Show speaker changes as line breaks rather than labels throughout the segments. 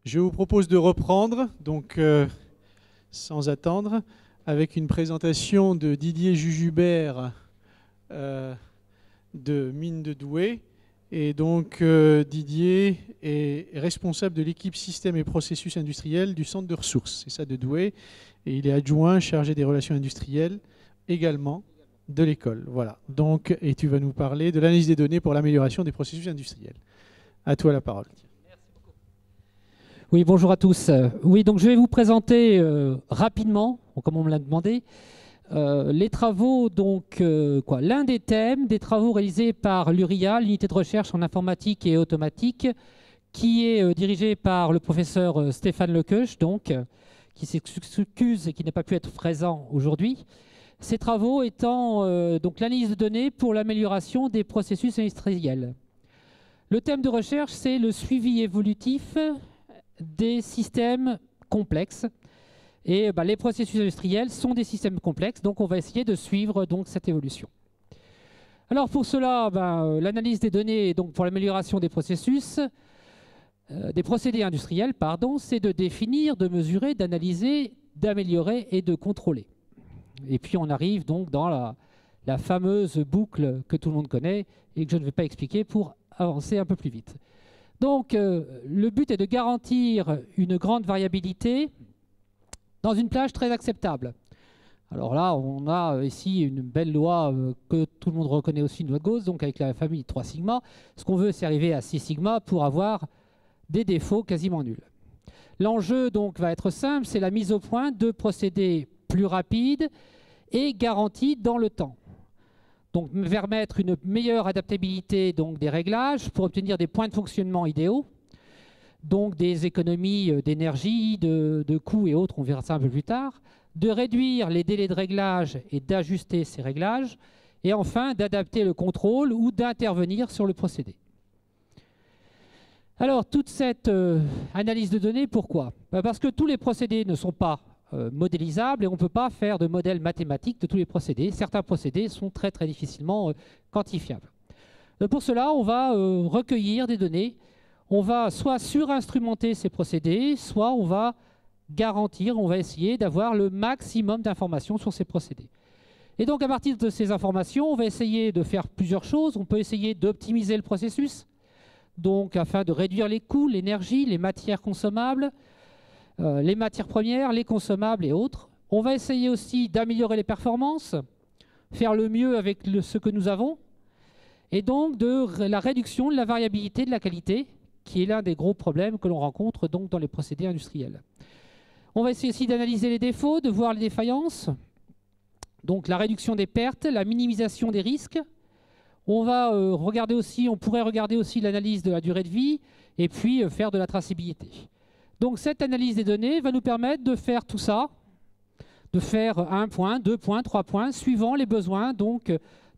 Je vous propose de reprendre, donc sans attendre, avec une présentation de Didier Jujubert de Mines de Douai. Et donc Didier est responsable de l'équipe systèmes et processus industriels du centre de ressources, c'est ça, de Douai. Et il est adjoint chargé des relations industrielles également de l'école. Voilà. Donc, et tu vas nous parler de l'analyse des données pour l'amélioration des processus industriels. À toi la parole.
Oui, bonjour à tous. Oui, donc je vais vous présenter rapidement, comme on me l'a demandé, les travaux, donc l'un des thèmes des travaux réalisés par l'URIA, l'unité de recherche en informatique et automatique, qui est dirigée par le professeur Stéphane Lequeuch, donc, qui s'excuse et qui n'a pas pu être présent aujourd'hui. Ces travaux étant donc l'analyse de données pour l'amélioration des processus industriels. Le thème de recherche, c'est le suivi évolutif des systèmes complexes. Et les processus industriels sont des systèmes complexes, donc on va essayer de suivre donc, cette évolution. Alors pour cela, l'analyse des données donc, pour l'amélioration des processus, des procédés industriels, pardon, c'est de définir, de mesurer, d'analyser, d'améliorer et de contrôler. Et puis on arrive donc dans la fameuse boucle que tout le monde connaît et que je ne vais pas expliquer pour avancer un peu plus vite. Donc le but est de garantir une grande variabilité dans une plage très acceptable. Alors là, on a ici une belle loi que tout le monde reconnaît aussi, une loi de Gauss, donc avec la famille 3 sigma. Ce qu'on veut, c'est arriver à 6 sigma pour avoir des défauts quasiment nuls. L'enjeu donc va être simple, c'est la mise au point de procédés plus rapides et garantis dans le temps. Donc permettre une meilleure adaptabilité donc, des réglages pour obtenir des points de fonctionnement idéaux, donc des économies d'énergie, de coûts et autres, on verra ça un peu plus tard, de réduire les délais de réglage et d'ajuster ces réglages, et enfin d'adapter le contrôle ou d'intervenir sur le procédé. Alors toute cette analyse de données, pourquoi? Parce que tous les procédés ne sont pas modélisables et on ne peut pas faire de modèle mathématique de tous les procédés. Certains procédés sont très très difficilement quantifiables. Pour cela, on va recueillir des données. On va soit surinstrumenter ces procédés, soit on va garantir, on va essayer d'avoir le maximum d'informations sur ces procédés. Et donc à partir de ces informations, on va essayer de faire plusieurs choses. On peut essayer d'optimiser le processus, donc afin de réduire les coûts, l'énergie, les matières consommables, les matières premières, les consommables et autres. On va essayer aussi d'améliorer les performances, faire le mieux avec ce que nous avons, et donc de la réduction de la variabilité de la qualité, qui est l'un des gros problèmes que l'on rencontre donc dans les procédés industriels. On va essayer aussi d'analyser les défauts, de voir les défaillances, donc la réduction des pertes, la minimisation des risques. On va regarder aussi, on pourrait regarder aussi l'analyse de la durée de vie et puis faire de la traçabilité. Donc cette analyse des données va nous permettre de faire tout ça, de faire 1 point, 2 points, 3 points, suivant les besoins donc,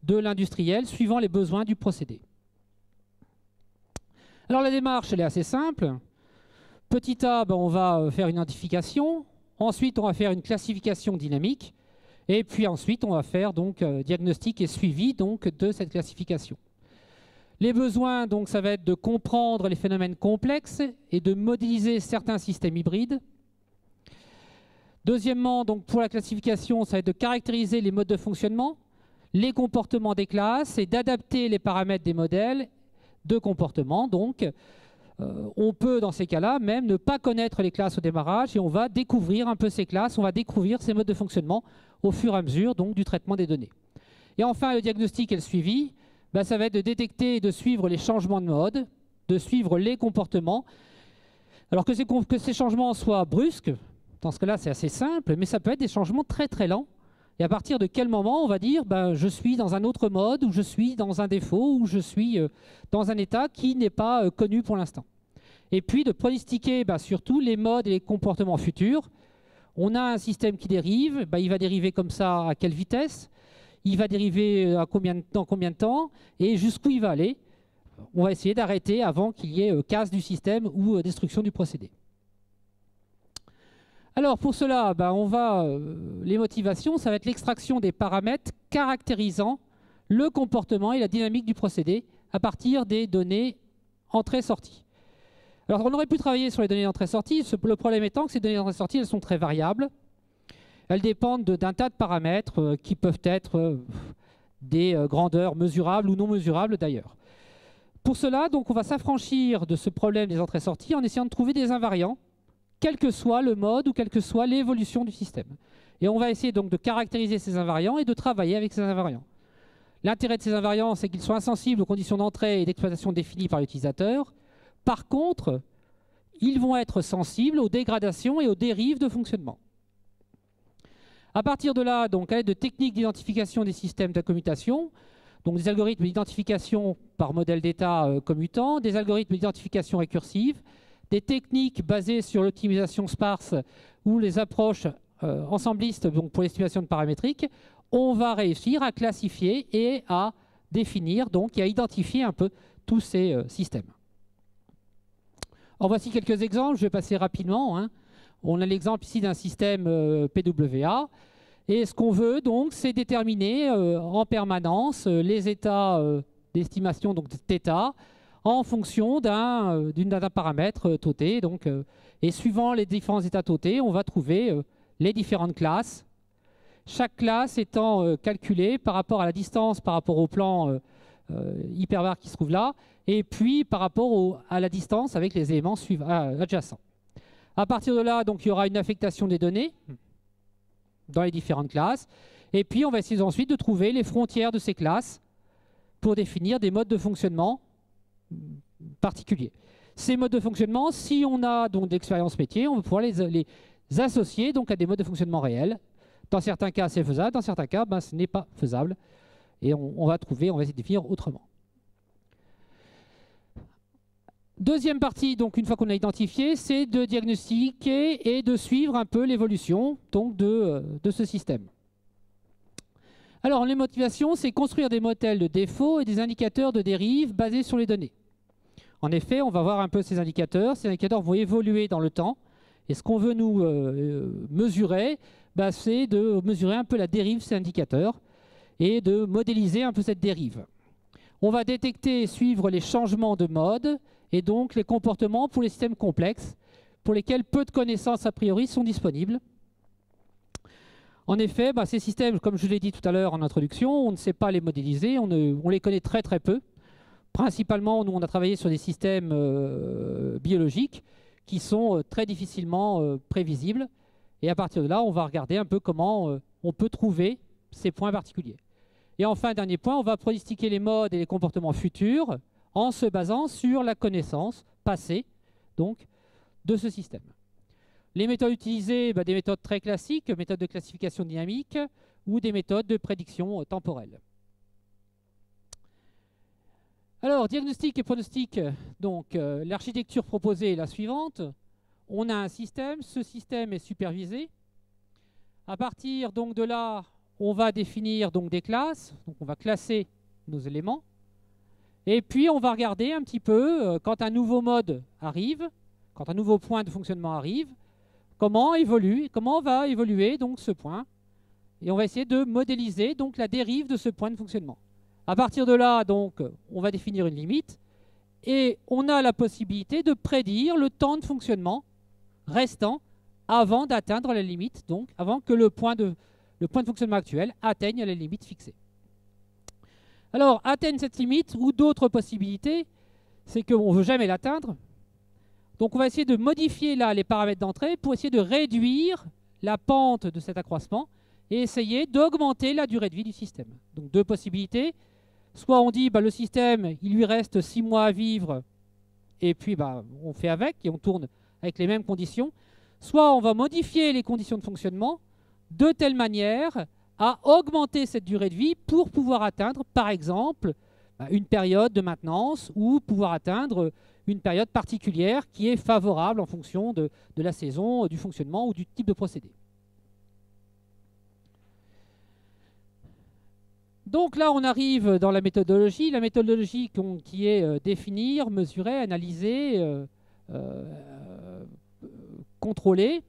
de l'industriel, suivant les besoins du procédé. Alors la démarche, elle est assez simple. Petit a, on va faire une identification. Ensuite, on va faire une classification dynamique. Et puis ensuite, on va faire donc diagnostic et suivi donc, de cette classification. Les besoins, donc, ça va être de comprendre les phénomènes complexes et de modéliser certains systèmes hybrides. Deuxièmement, donc, pour la classification, ça va être de caractériser les modes de fonctionnement, les comportements des classes et d'adapter les paramètres des modèles de comportement. Donc, on peut, dans ces cas-là, même ne pas connaître les classes au démarrage et on va découvrir un peu ces classes, on va découvrir ces modes de fonctionnement au fur et à mesure donc, du traitement des données. Et enfin, le diagnostic et le suivi, ça va être de détecter et de suivre les changements de mode, de suivre les comportements. Alors que ces changements soient brusques, dans ce cas-là, c'est assez simple, mais ça peut être des changements très très lents. Et à partir de quel moment on va dire je suis dans un autre mode, ou je suis dans un défaut, ou je suis dans un état qui n'est pas connu pour l'instant. Et puis de pronostiquer surtout les modes et les comportements futurs. On a un système qui dérive, il va dériver comme ça à quelle vitesse, il va dériver dans combien de temps, et jusqu'où il va aller. On va essayer d'arrêter avant qu'il y ait casse du système ou destruction du procédé. Alors pour cela, les motivations, ça va être l'extraction des paramètres caractérisant le comportement et la dynamique du procédé à partir des données entrées-sorties. Alors on aurait pu travailler sur les données d'entrée-sortie. Le problème étant que ces données d'entrée-sortie, elles sont très variables. Elles dépendent d'un tas de paramètres qui peuvent être des grandeurs mesurables ou non mesurables d'ailleurs. Pour cela, donc, on va s'affranchir de ce problème des entrées-sorties en essayant de trouver des invariants, quel que soit le mode ou quelle que soit l'évolution du système. Et on va essayer donc de caractériser ces invariants et de travailler avec ces invariants. L'intérêt de ces invariants, c'est qu'ils sont insensibles aux conditions d'entrée et d'exploitation définies par l'utilisateur. Par contre, ils vont être sensibles aux dégradations et aux dérives de fonctionnement. À partir de là, donc, à l'aide de techniques d'identification des systèmes de commutation, donc des algorithmes d'identification par modèle d'état commutant, des algorithmes d'identification récursive, des techniques basées sur l'optimisation sparse ou les approches ensemblistes donc pour l'estimation de paramétrique, on va réussir à classifier et à définir donc, et à identifier un peu tous ces systèmes. Alors, voici quelques exemples, je vais passer rapidement. On a l'exemple ici d'un système PWA. Et ce qu'on veut, donc, c'est déterminer en permanence les états d'estimation, donc θ, en fonction d'un paramètre tauté. Donc, et suivant les différents états tautés, on va trouver les différentes classes. Chaque classe étant calculée par rapport à la distance, par rapport au plan hyperbar qui se trouve là, et puis par rapport à la distance avec les éléments adjacents. À partir de là, donc, il y aura une affectation des données dans les différentes classes. Et puis, on va essayer ensuite de trouver les frontières de ces classes pour définir des modes de fonctionnement particuliers. Ces modes de fonctionnement, si on a donc d'expérience métier, on va pouvoir les associer donc à des modes de fonctionnement réels. Dans certains cas, c'est faisable. Dans certains cas, ce n'est pas faisable. Et on va essayer de définir autrement. Deuxième partie, donc une fois qu'on a identifié, c'est de diagnostiquer et de suivre un peu l'évolution de ce système. Alors, les motivations, c'est construire des modèles de défauts et des indicateurs de dérive basés sur les données. En effet, on va voir un peu ces indicateurs. Ces indicateurs vont évoluer dans le temps. Et ce qu'on veut nous mesurer, c'est de mesurer un peu la dérive de ces indicateurs et de modéliser un peu cette dérive. On va détecter et suivre les changements de mode et donc les comportements pour les systèmes complexes pour lesquels peu de connaissances a priori sont disponibles. En effet, ces systèmes, comme je l'ai dit tout à l'heure en introduction, on ne sait pas les modéliser, on les connaît très très peu. Principalement, nous on a travaillé sur des systèmes biologiques qui sont très difficilement prévisibles. Et à partir de là, on va regarder un peu comment on peut trouver ces points particuliers. Et enfin, dernier point, on va pronostiquer les modes et les comportements futurs en se basant sur la connaissance passée donc, de ce système. Les méthodes utilisées, des méthodes très classiques, méthodes de classification dynamique ou des méthodes de prédiction temporelle. Alors, diagnostic et pronostic, donc l'architecture proposée est la suivante. On a un système, ce système est supervisé. À partir donc, de là, on va définir donc, des classes, donc on va classer nos éléments. Et puis, on va regarder un petit peu, quand un nouveau mode arrive, quand un nouveau point de fonctionnement arrive, comment va évoluer donc, ce point. Et on va essayer de modéliser donc, la dérive de ce point de fonctionnement. À partir de là, donc, on va définir une limite. Et on a la possibilité de prédire le temps de fonctionnement restant avant d'atteindre la limite, donc avant que le point de fonctionnement actuel atteigne la limite fixée. Alors, atteindre cette limite ou d'autres possibilités, c'est qu'on ne veut jamais l'atteindre. Donc, on va essayer de modifier là les paramètres d'entrée pour essayer de réduire la pente de cet accroissement et essayer d'augmenter la durée de vie du système. Donc, deux possibilités. Soit on dit le système, il lui reste 6 mois à vivre et puis on fait avec et on tourne avec les mêmes conditions. Soit on va modifier les conditions de fonctionnement de telle manière à augmenter cette durée de vie pour pouvoir atteindre, par exemple, une période de maintenance ou pouvoir atteindre une période particulière qui est favorable en fonction de la saison, du fonctionnement ou du type de procédé. Donc là, on arrive dans la méthodologie. La méthodologie qui est définir, mesurer, analyser, contrôler.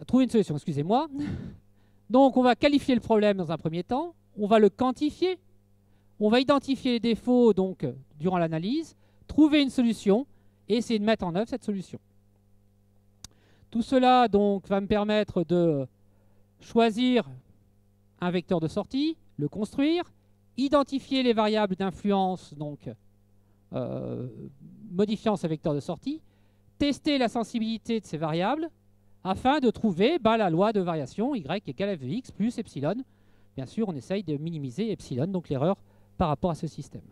Trouver une solution, excusez-moi. Donc, on va qualifier le problème dans un premier temps. On va le quantifier. On va identifier les défauts donc, durant l'analyse. trouver une solution et essayer de mettre en œuvre cette solution. Tout cela donc va me permettre de choisir un vecteur de sortie, le construire, identifier les variables d'influence, donc modifiant ce vecteur de sortie, tester la sensibilité de ces variables afin de trouver la loi de variation y égale f de x plus epsilon. Bien sûr, on essaye de minimiser epsilon, donc l'erreur par rapport à ce système.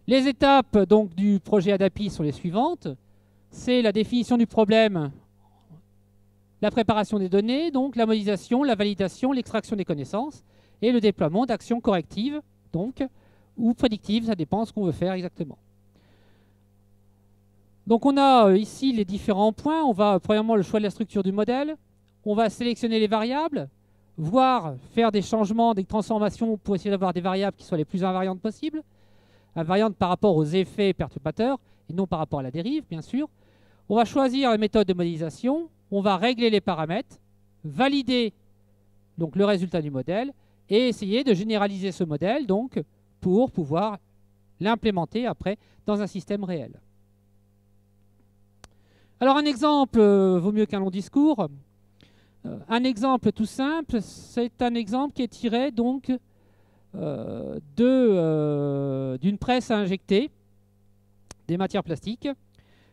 Les étapes donc, du projet ADAPI sont les suivantes. C'est la définition du problème, la préparation des données, donc la modélisation, la validation, l'extraction des connaissances et le déploiement d'actions correctives donc, ou prédictives, ça dépend de ce qu'on veut faire exactement. Donc on a ici les différents points. On va premièrement le choix de la structure du modèle. On va sélectionner les variables, voire faire des changements, des transformations pour essayer d'avoir des variables qui soient les plus invariantes possibles. Invariantes par rapport aux effets perturbateurs et non par rapport à la dérive, bien sûr. On va choisir la méthode de modélisation. On va régler les paramètres, valider donc, le résultat du modèle et essayer de généraliser ce modèle donc, pour pouvoir l'implémenter après dans un système réel. Alors un exemple vaut mieux qu'un long discours. Un exemple tout simple, c'est un exemple qui est tiré donc d'une presse à injecter des matières plastiques,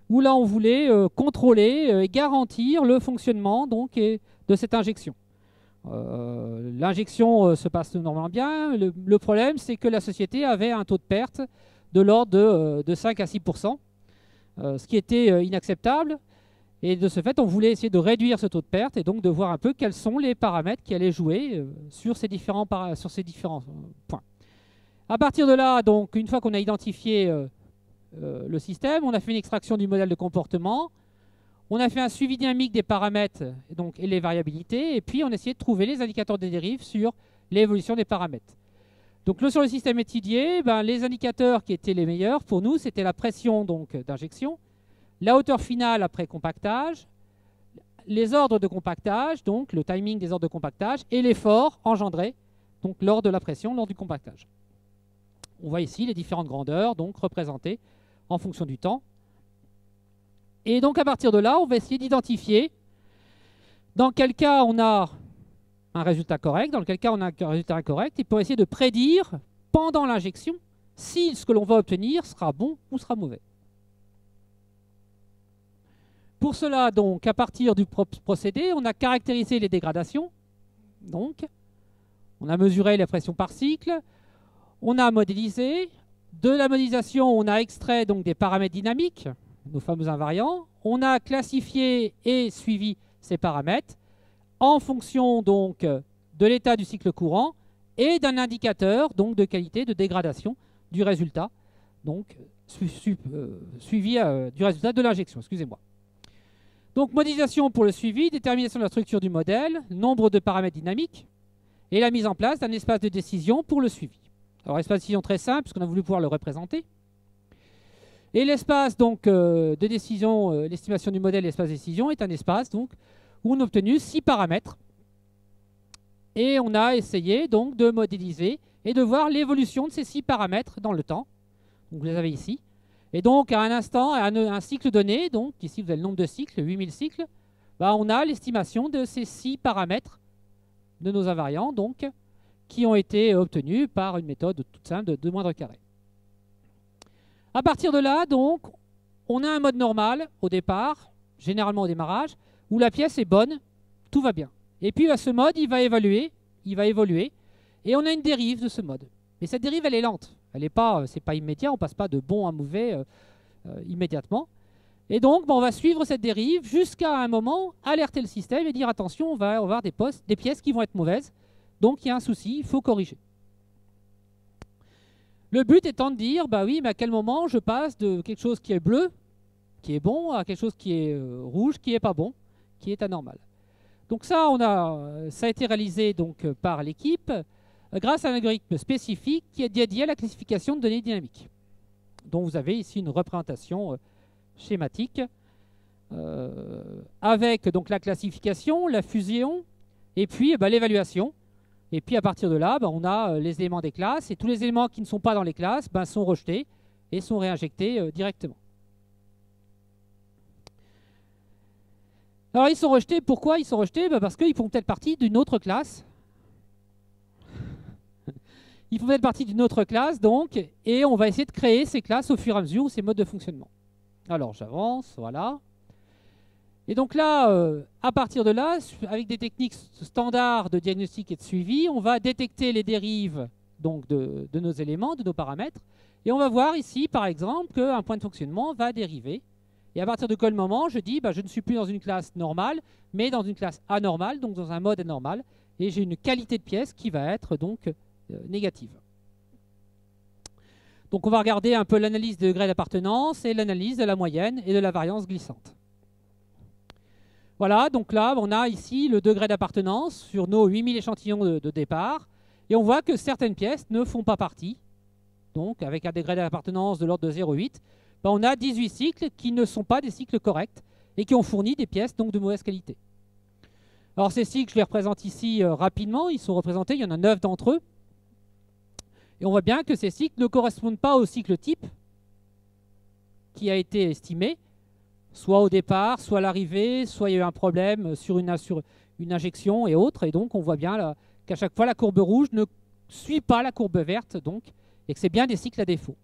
où là on voulait contrôler et garantir le fonctionnement donc, de cette injection. L'injection se passe normalement bien. Le problème, c'est que la société avait un taux de perte de l'ordre de 5 à 6%. Ce qui était inacceptable. Et de ce fait, on voulait essayer de réduire ce taux de perte et donc de voir un peu quels sont les paramètres qui allaient jouer sur ces différents points. À partir de là, donc, une fois qu'on a identifié le système, on a fait une extraction du modèle de comportement, on a fait un suivi dynamique des paramètres donc, et les variabilités, et puis on a essayé de trouver les indicateurs de dérive sur l'évolution des paramètres. Donc sur le système étudié, les indicateurs qui étaient les meilleurs pour nous, c'était la pression d'injection, la hauteur finale après compactage, les ordres de compactage, donc le timing des ordres de compactage, et l'effort engendré donc, lors de la pression, lors du compactage. On voit ici les différentes grandeurs donc, représentées en fonction du temps. Et donc à partir de là, on va essayer d'identifier dans quel cas on a un résultat correct, dans quel cas on a un résultat incorrect, et pour essayer de prédire pendant l'injection si ce que l'on va obtenir sera bon ou sera mauvais. Pour cela, donc, à partir du procédé, on a caractérisé les dégradations. Donc, on a mesuré la pression par cycle, on a modélisé. De la modélisation, on a extrait donc, des paramètres dynamiques, nos fameux invariants. On a classifié et suivi ces paramètres en fonction donc, de l'état du cycle courant et d'un indicateur donc, de qualité de dégradation du résultat, donc suivi du résultat de l'injection. Excusez-moi. Donc modélisation pour le suivi, détermination de la structure du modèle, nombre de paramètres dynamiques et la mise en place d'un espace de décision pour le suivi. Alors espace de décision très simple puisqu'on a voulu pouvoir le représenter. Et l'espace donc de décision, l'estimation du modèle, l'espace de décision est un espace donc où on a obtenu 6 paramètres et on a essayé donc de modéliser et de voir l'évolution de ces 6 paramètres dans le temps. Donc vous les avez ici. Et donc, à un instant, à un cycle donné, donc ici vous avez le nombre de cycles, 8000 cycles, on a l'estimation de ces 6 paramètres de nos invariants, donc, qui ont été obtenus par une méthode toute simple de 2 moindre carré. À partir de là, donc, on a un mode normal au départ, généralement au démarrage, où la pièce est bonne, tout va bien. Et puis, ce mode, il va évoluer, et on a une dérive de ce mode. Mais cette dérive, elle est lente. C'est pas immédiat, on ne passe pas de bon à mauvais immédiatement. Et donc, on va suivre cette dérive jusqu'à un moment, alerter le système et dire attention, on va avoir des pièces qui vont être mauvaises. Donc, il y a un souci, il faut corriger. Le but étant de dire, oui, mais à quel moment je passe de quelque chose qui est bleu, qui est bon, à quelque chose qui est rouge, qui n'est pas bon, qui est anormal. Donc ça a été réalisé donc, par l'équipe grâce à un algorithme spécifique qui est dédié à la classification de données dynamiques, dont vous avez ici une représentation schématique avec donc, la classification, la fusion et puis l'évaluation. Et puis à partir de là, on a les éléments des classes et tous les éléments qui ne sont pas dans les classes sont rejetés et sont réinjectés directement. Alors ils sont rejetés, pourquoi ils sont rejetés? Parce qu'ils font peut-être partie d'une autre classe. Ils font peut-être partie d'une autre classe, donc, et on va essayer de créer ces classes au fur et à mesure, ou ces modes de fonctionnement. Alors j'avance, voilà. Et donc là, à partir de là, avec des techniques standards de diagnostic et de suivi, on va détecter les dérives donc, de nos éléments, de nos paramètres, et on va voir ici, par exemple, qu'un point de fonctionnement va dériver. Et à partir de quel moment, je dis, je ne suis plus dans une classe normale, mais dans une classe anormale, donc dans un mode anormal, et j'ai une qualité de pièce qui va être donc négative. Donc on va regarder un peu l'analyse de degré d'appartenance et l'analyse de la moyenne et de la variance glissante. Voilà, donc là on a ici le degré d'appartenance sur nos 8000 échantillons de départ, et on voit que certaines pièces ne font pas partie. Donc avec un degré d'appartenance de l'ordre de 0,8, on a 18 cycles qui ne sont pas des cycles corrects et qui ont fourni des pièces donc de mauvaise qualité. Alors ces cycles, je les représente ici rapidement, ils sont représentés, il y en a 9 d'entre eux. Et on voit bien que ces cycles ne correspondent pas au cycle type qui a été estimé, soit au départ, soit à l'arrivée, soit il y a eu un problème sur une injection et autres. Et donc on voit bien qu'à chaque fois la courbe rouge ne suit pas la courbe verte, donc, et que c'est bien des cycles à défaut.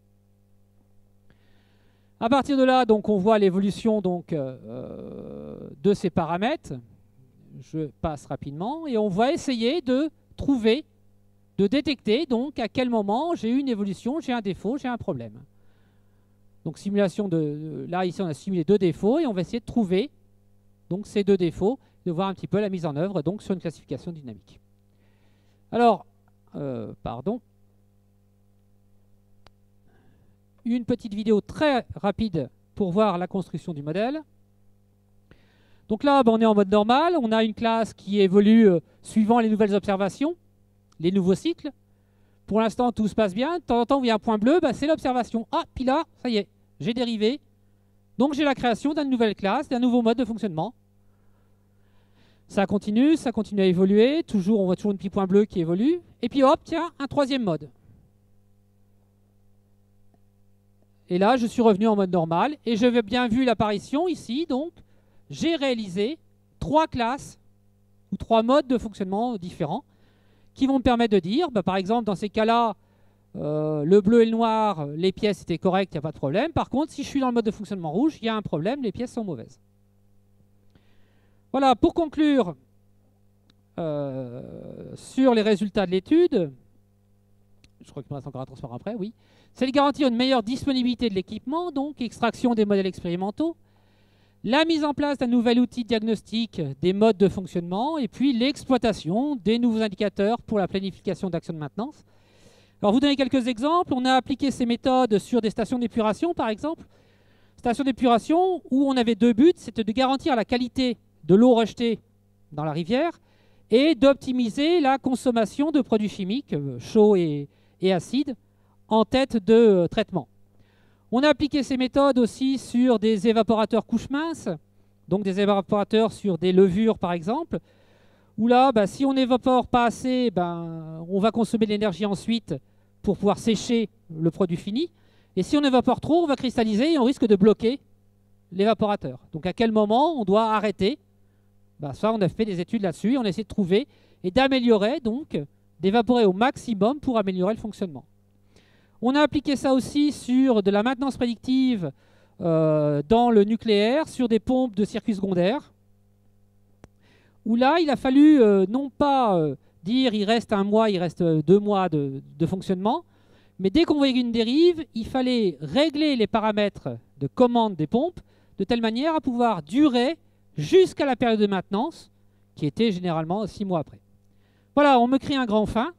À partir de là, donc, on voit l'évolution de ces paramètres. Je passe rapidement et on va essayer de trouver, de détecter donc à quel moment j'ai eu une évolution, j'ai un défaut, j'ai un problème. Donc simulation là ici on a simulé 2 défauts et on va essayer de trouver donc ces 2 défauts, de voir un petit peu la mise en œuvre donc sur une classification dynamique. Alors, une petite vidéo très rapide pour voir la construction du modèle. Donc là, on est en mode normal, on a une classe qui évolue suivant les nouvelles observations, les nouveaux cycles. Pour l'instant, tout se passe bien. De temps en temps, il y a un point bleu, c'est l'observation. Ah, puis là, ça y est, j'ai dérivé. Donc j'ai la création d'une nouvelle classe, d'un nouveau mode de fonctionnement. Ça continue à évoluer. Toujours, on voit toujours un petit point bleu qui évolue. Et puis hop, tiens, un troisième mode. Et là, je suis revenu en mode normal. Et je vais bien vu l'apparition ici, donc, j'ai réalisé 3 classes ou 3 modes de fonctionnement différents qui vont me permettre de dire, par exemple, dans ces cas-là, le bleu et le noir, les pièces étaient correctes, il n'y a pas de problème. Par contre, si je suis dans le mode de fonctionnement rouge, il y a un problème, les pièces sont mauvaises. Voilà, pour conclure sur les résultats de l'étude, je crois qu'il me reste encore un transfert après, oui. C'est de garantir une meilleure disponibilité de l'équipement, donc extraction des modèles expérimentaux, la mise en place d'un nouvel outil de diagnostic des modes de fonctionnement et puis l'exploitation des nouveaux indicateurs pour la planification d'actions de maintenance. Alors, vous donner quelques exemples. On a appliqué ces méthodes sur des stations d'épuration, par exemple. Stations d'épuration où on avait 2 buts, c'était de garantir la qualité de l'eau rejetée dans la rivière et d'optimiser la consommation de produits chimiques chauds et acides en tête de traitement. On a appliqué ces méthodes aussi sur des évaporateurs couches minces, donc des évaporateurs sur des levures par exemple, où là, si on n'évapore pas assez, on va consommer de l'énergie ensuite pour pouvoir sécher le produit fini. Et si on évapore trop, on va cristalliser et on risque de bloquer l'évaporateur. Donc à quel moment on doit arrêter? Ça, on a fait des études là-dessus, on a essayé de trouver et d'améliorer, donc d'évaporer au maximum pour améliorer le fonctionnement. On a appliqué ça aussi sur de la maintenance prédictive dans le nucléaire, sur des pompes de circuits secondaires, où là, il a fallu non pas dire il reste 1 mois, il reste 2 mois de fonctionnement, mais dès qu'on voyait une dérive, il fallait régler les paramètres de commande des pompes de telle manière à pouvoir durer jusqu'à la période de maintenance, qui était généralement 6 mois après. Voilà, on me crie un grand fin.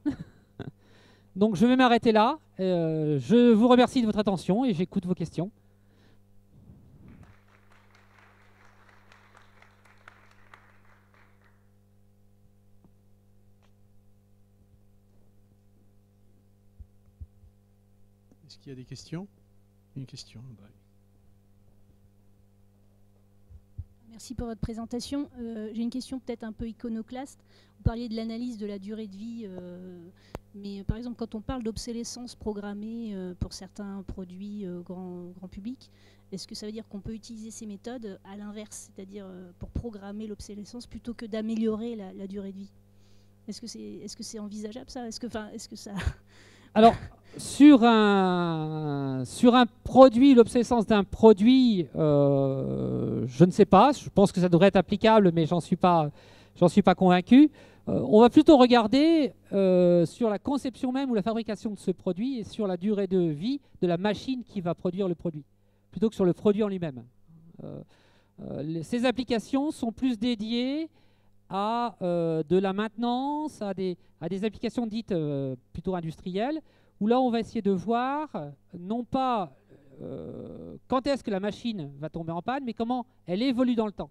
Donc je vais m'arrêter là. Je vous remercie de votre attention et j'écoute vos questions.
Est-ce qu'il y a des questions? Une question.
Merci pour votre présentation. J'ai une question peut-être un peu iconoclaste. Vous parliez de l'analyse de la durée de vie Mais par exemple, quand on parle d'obsolescence programmée pour certains produits grand public, est-ce que ça veut dire qu'on peut utiliser ces méthodes à l'inverse, c'est-à-dire pour programmer l'obsolescence plutôt que d'améliorer la durée de vie? Est-ce que c'est envisageable ça? Est-ce que ça...
Alors, sur un produit, l'obsolescence d'un produit, je ne sais pas. Je pense que ça devrait être applicable, mais j'en suis pas convaincu. On va plutôt regarder sur la conception même ou la fabrication de ce produit et sur la durée de vie de la machine qui va produire le produit, plutôt que sur le produit en lui-même. Ces applications sont plus dédiées à de la maintenance, à des applications dites plutôt industrielles, où là on va essayer de voir non pas quand est-ce que la machine va tomber en panne, mais comment elle évolue dans le temps.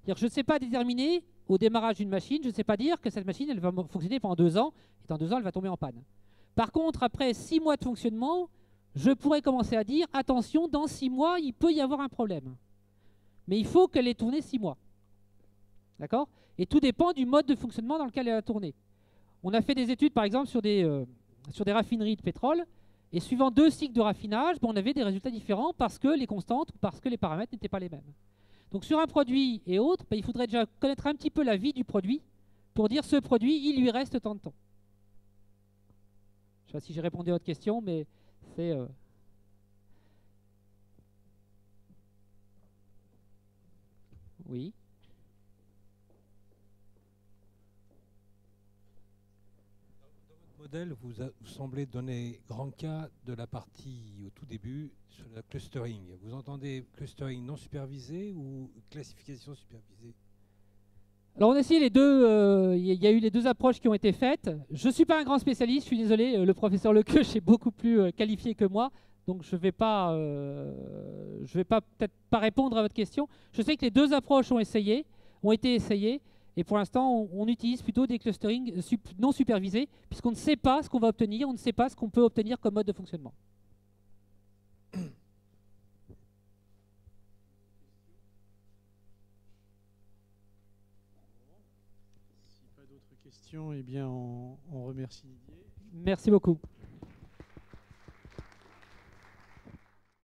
C'est-à-dire, je ne sais pas déterminer au démarrage d'une machine, je ne sais pas dire que cette machine elle va fonctionner pendant 2 ans, et dans 2 ans elle va tomber en panne. Par contre, après 6 mois de fonctionnement, je pourrais commencer à dire attention, dans 6 mois il peut y avoir un problème. Mais il faut qu'elle ait tourné 6 mois. D'accord? Et tout dépend du mode de fonctionnement dans lequel elle a tourné. On a fait des études, par exemple, sur des raffineries de pétrole, et suivant 2 cycles de raffinage, on avait des résultats différents parce que les constantes ou parce que les paramètres n'étaient pas les mêmes. Donc sur un produit et autres, il faudrait déjà connaître un petit peu la vie du produit pour dire ce produit, il lui reste tant de temps. Je ne sais pas si j'ai répondu à votre question, mais c'est... Oui.
Modèle, vous semblez donner grand cas de la partie au tout début sur le clustering. Vous entendez clustering non supervisé ou classification supervisée?
Alors on a essayé les deux, il y a eu les 2 approches qui ont été faites. Je ne suis pas un grand spécialiste, je suis désolé, le professeur Lequeuch est beaucoup plus qualifié que moi, donc je ne vais pas peut-être pas répondre à votre question. Je sais que les 2 approches ont été essayées. Et pour l'instant, on utilise plutôt des clusterings non supervisés, puisqu'on ne sait pas ce qu'on va obtenir, on ne sait pas ce qu'on peut obtenir comme mode de fonctionnement.
Si pas d'autres questions, eh bien on remercie Didier.
Merci beaucoup.